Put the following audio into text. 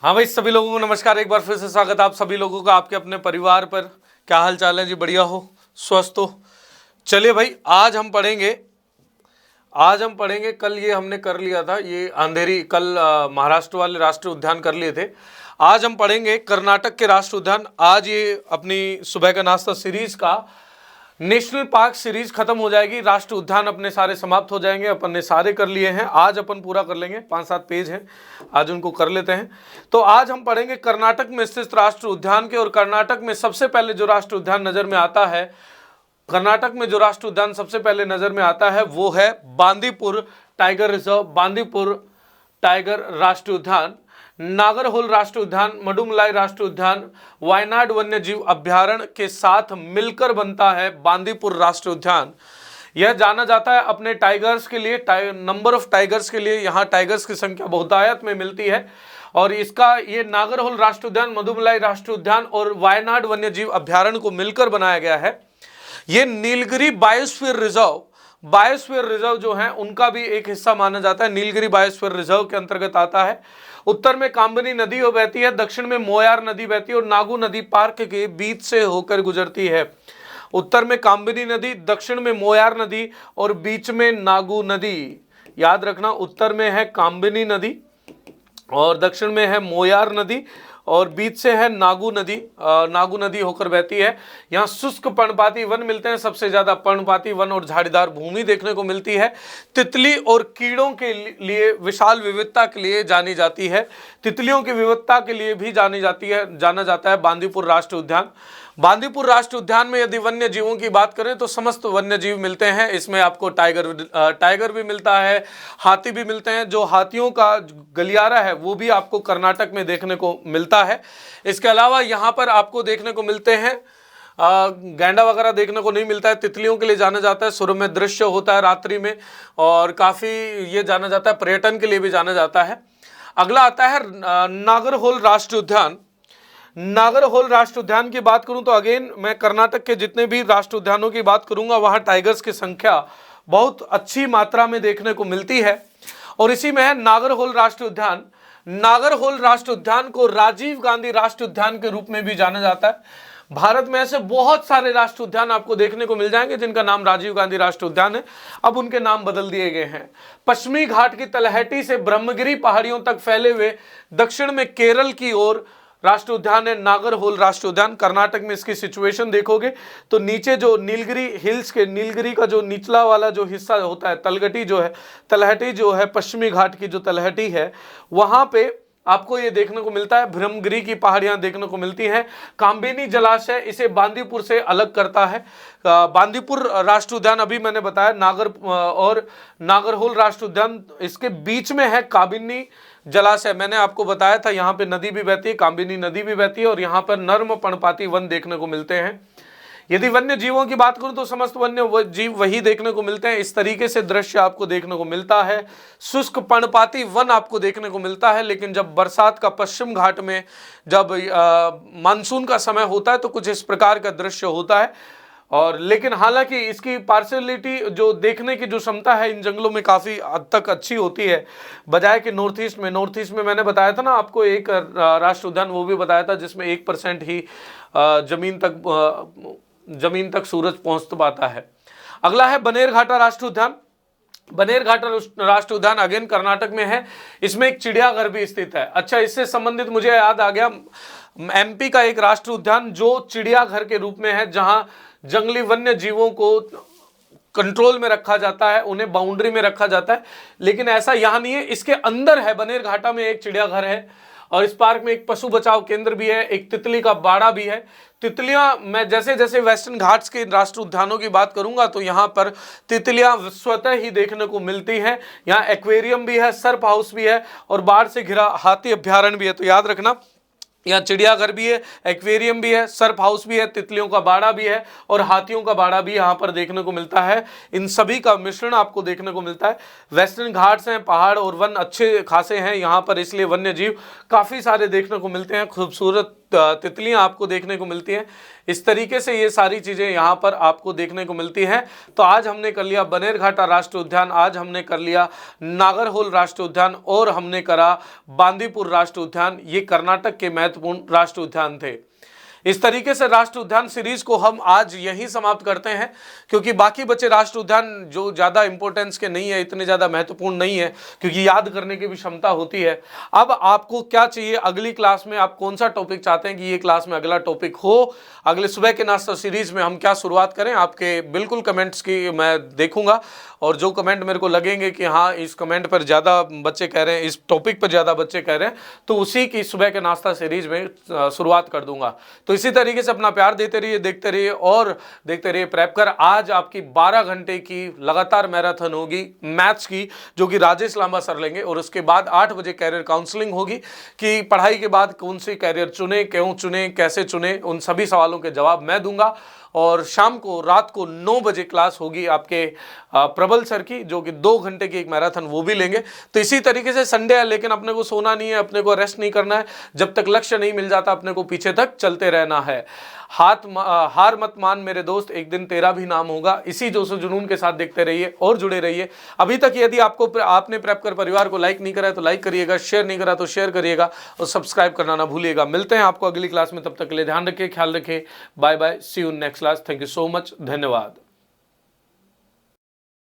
हाँ भाई, सभी लोगों को नमस्कार। एक बार फिर से स्वागत है आप सभी लोगों का आपके अपने परिवार पर। क्या हाल चाल है जी? बढ़िया हो, स्वस्थ हो? चलिए भाई, आज हम पढ़ेंगे। कल ये हमने कर लिया था, ये अंधेरी कल महाराष्ट्र वाले राष्ट्रीय उद्यान कर लिए थे। आज हम पढ़ेंगे कर्नाटक के राष्ट्रीय उद्यान। आज ये अपनी सुबह का नाश्ता सीरीज का नेशनल पार्क सीरीज खत्म हो जाएगी। राष्ट्रीय उद्यान अपने सारे समाप्त हो जाएंगे। अपन ने सारे कर लिए हैं, आज अपन पूरा कर लेंगे। 5-7 पेज हैं, आज उनको कर लेते हैं। तो आज हम पढ़ेंगे कर्नाटक में स्थित राष्ट्रीय उद्यान के। और कर्नाटक में सबसे पहले जो राष्ट्रीय उद्यान नजर में आता है, कर्नाटक में जो राष्ट्रीय उद्यान सबसे पहले नजर में आता है वो है Bandipur tiger reserve, Bandipur tiger राष्ट्रीय उद्यान, नागरहोल राष्ट्रीय उद्यान, मडुमलाई राष्ट्रीय उद्यान, वायनाड वन्य जीव अभ्यारण्य के साथ मिलकर बनता है बांदीपुर राष्ट्रीय उद्यान। यह जाना जाता है अपने टाइगर्स के लिए, नंबर ऑफ टाइगर्स के लिए। यहाँ टाइगर्स की संख्या बहुतायत में मिलती है। और इसका ये नागरहोल राष्ट्रीय उद्यान, मडुमलाई राष्ट्रीय उद्यान और वायनाड वन्य जीव अभ्यारण्य को मिलकर बनाया गया है। ये नीलगिरी बायोस्फीयर रिजर्व जो है उनका भी एक हिस्सा माना जाता है। नीलगिरी बायोस्फीयर रिजर्व के अंतर्गत आता है। उत्तर में कांबनी नदी बहती है, दक्षिण में मोयार नदी बहती है और नागू नदी पार्क के बीच से होकर गुजरती है। उत्तर में कांबनी नदी, दक्षिण में मोयार नदी और बीच में नागू नदी। याद रखना, उत्तर में है कांबनी नदी और दक्षिण में है मोयार नदी और बीच से है नागू नदी। नागू नदी होकर बहती है। यहाँ शुष्क पर्णपाती वन मिलते हैं, सबसे ज्यादा पर्णपाती वन और झाड़ीदार भूमि देखने को मिलती है। तितली और कीड़ों के लिए विशाल विविधता के लिए जानी जाती है। तितलियों की विविधता के लिए भी जाना जाता है बांदीपुर राष्ट्रीय उद्यान। बांदीपुर राष्ट्रीय उद्यान में यदि वन्य जीवों की बात करें तो समस्त वन्य जीव मिलते हैं। इसमें आपको टाइगर भी मिलता है, हाथी भी मिलते हैं। जो हाथियों का गलियारा है वो भी आपको कर्नाटक में देखने को मिलता है। इसके अलावा यहाँ पर आपको देखने को मिलते हैं गैंडा वगैरह देखने को नहीं मिलता है। तितलियों के लिए जाना जाता है, सुरम्य दृश्य होता है रात्रि में और काफी ये जाना जाता है, पर्यटन के लिए भी जाना जाता है। अगला आता है नागरहोल राष्ट्रीय उद्यान। नागरहोल राष्ट्रीय उद्यान की बात करूं तो अगेन मैं कर्नाटक के जितने भी राष्ट्रीय उद्यानों की बात करूंगा वहां टाइगर्स की संख्या बहुत अच्छी मात्रा में देखने को मिलती है। और इसी में है नागरहोल राष्ट्रीय उद्यान। नागरहोल राष्ट्रीय उद्यान को राजीव गांधी राष्ट्रीय उद्यान के रूप में भी जाना जाता है। भारत में ऐसे बहुत सारे राष्ट्रीय उद्यान आपको देखने को मिल जाएंगे जिनका नाम राजीव गांधी राष्ट्रीय उद्यान है, अब उनके नाम बदल दिए गए हैं। पश्चिमी घाट की तलहटी से ब्रह्मगिरी पहाड़ियों तक फैले हुए दक्षिण में केरल की ओर राष्ट्रीय उद्यान है नागरहोल राष्ट्रीय उद्यान। कर्नाटक में इसकी सिचुएशन देखोगे तो नीचे जो नीलगिरी हिल्स के, नीलगिरी का जो निचला वाला जो हिस्सा होता है, तलहटी जो है पश्चिमी घाट की जो तलहटी है, वहां पे आपको ये देखने को मिलता है। ब्रह्मगिरी की पहाड़ियां देखने को मिलती हैं। कांबेनी जलाशय इसे बांदीपुर से अलग करता है। बांदीपुर राष्ट्रीय उद्यान अभी मैंने बताया, नागरहोल राष्ट्रीय उद्यान इसके बीच में है। काबिनी जलाशय मैंने आपको बताया था, यहाँ पे नदी भी बहती है, कांबिनी नदी भी बहती है और यहाँ पर नर्म पर्णपाती वन देखने को मिलते हैं। यदि वन्य जीवों की बात करूं तो समस्त वन्य जीव वही देखने को मिलते हैं। इस तरीके से दृश्य आपको देखने को मिलता है। शुष्क पर्णपाती वन आपको देखने को मिलता है, लेकिन जब बरसात का पश्चिम घाट में जब मानसून का समय होता है तो कुछ इस प्रकार का दृश्य होता है। और लेकिन हालांकि इसकी पार्शियलिटी जो देखने की जो क्षमता है इन जंगलों में काफ़ी हद तक अच्छी होती है, बजाय कि नॉर्थ ईस्ट में मैंने बताया था ना आपको एक राष्ट्रीय उद्यान वो भी बताया था जिसमें 1% ही जमीन तक सूरज पहुंच पाता है। अगला है बनेरघाटा राष्ट्रीय उद्यान। बनेरघाटा राष्ट्रीय उद्यान अगेन कर्नाटक में है। इसमें एक चिड़ियाघर भी स्थित है। अच्छा, इससे संबंधित मुझे याद आ गया, एमपी का एक राष्ट्रीय उद्यान जो चिड़ियाघर के रूप में है, जहां जंगली वन्य जीवों को कंट्रोल में रखा जाता है, उन्हें बाउंड्री में रखा जाता है, लेकिन ऐसा यहां नहीं है। इसके अंदर है, बनेरघाटा में एक चिड़ियाघर है और इस पार्क में एक पशु बचाव केंद्र भी है, एक तितली का बाड़ा भी है। तितलियां, मैं जैसे जैसे वेस्टर्न घाट्स के राष्ट्रीय उद्यानों की बात करूंगा तो यहाँ पर तितलियां स्वतः ही देखने को मिलती हैं। यहाँ एक्वेरियम भी है, सर्प हाउस भी है और बाढ़ से घिरा हाथी अभ्यारण्य भी है। तो याद रखना, यहाँ चिड़ियाघर भी है, एक्वेरियम भी है, सर्प हाउस भी है, तितलियों का बाड़ा भी है और हाथियों का बाड़ा भी यहाँ पर देखने को मिलता है। इन सभी का मिश्रण आपको देखने को मिलता है। वेस्टर्न घाट्स हैं, पहाड़ और वन अच्छे खासे हैं यहाँ पर, इसलिए वन्य जीव काफ़ी सारे देखने को मिलते हैं। खूबसूरत तितलियां आपको देखने को मिलती हैं। इस तरीके से ये सारी चीजें यहाँ पर आपको देखने को मिलती हैं। तो आज हमने कर लिया बनेरघाटा राष्ट्रीय उद्यान, आज हमने कर लिया नागरहोल राष्ट्रीय उद्यान और हमने करा बांदीपुर राष्ट्रीय उद्यान। ये कर्नाटक के महत्वपूर्ण राष्ट्रीय उद्यान थे। इस तरीके से राष्ट्रीय उद्यान सीरीज को हम आज यहीं समाप्त करते हैं, क्योंकि बाकी बचे राष्ट्रीय उद्यान जो ज़्यादा इंपॉर्टेंस के नहीं है, इतने ज़्यादा महत्वपूर्ण नहीं है, क्योंकि याद करने की भी क्षमता होती है। अब आपको क्या चाहिए अगली क्लास में, आप कौन सा टॉपिक चाहते हैं कि ये क्लास में अगला टॉपिक हो, अगले सुबह के नाश्ता सीरीज में हम क्या शुरुआत करें, आपके बिल्कुल कमेंट्स की मैं देखूंगा। और जो कमेंट मेरे को लगेंगे कि हाँ इस कमेंट पर ज़्यादा बच्चे कह रहे हैं, इस टॉपिक पर ज़्यादा बच्चे कह रहे हैं, तो उसी की सुबह के नाश्ता सीरीज में शुरुआत कर दूंगा। तो इसी तरीके से अपना प्यार देते रहिए, देखते रहिए और देखते रहिए प्रेप कर। आज आपकी 12 घंटे की लगातार मैराथन होगी मैथ्स की, जो कि राजेश लांबा सर लेंगे। और उसके बाद 8 बजे कैरियर काउंसलिंग होगी कि पढ़ाई के बाद कौन सी कैरियर चुने, क्यों चुने, कैसे चुने, उन सभी सवालों के जवाब मैं दूंगा। और शाम को रात को 9 बजे क्लास होगी आपके प्रबल सर की, जो कि 2 घंटे की एक मैराथन वो भी लेंगे। तो इसी तरीके से संडे है, लेकिन अपने को सोना नहीं है, अपने को रेस्ट नहीं करना है। जब तक लक्ष्य नहीं मिल जाता अपने को पीछे तक चलते रहना है। हार मत मान मेरे दोस्त, एक दिन तेरा भी नाम होगा। इसी जोश जुनून के साथ देखते रहिए और जुड़े रहिए। अभी तक यदि आपने प्रेप कर परिवार को लाइक नहीं करा है तो लाइक करिएगा, शेयर नहीं करा तो शेयर करिएगा और सब्सक्राइब करना ना भूलिएगा। मिलते हैं आपको अगली क्लास में, तब तक के लिए ध्यान रखिए, ख्याल रखिए। Bye bye, see you next class. Thank you so much, धन्यवाद।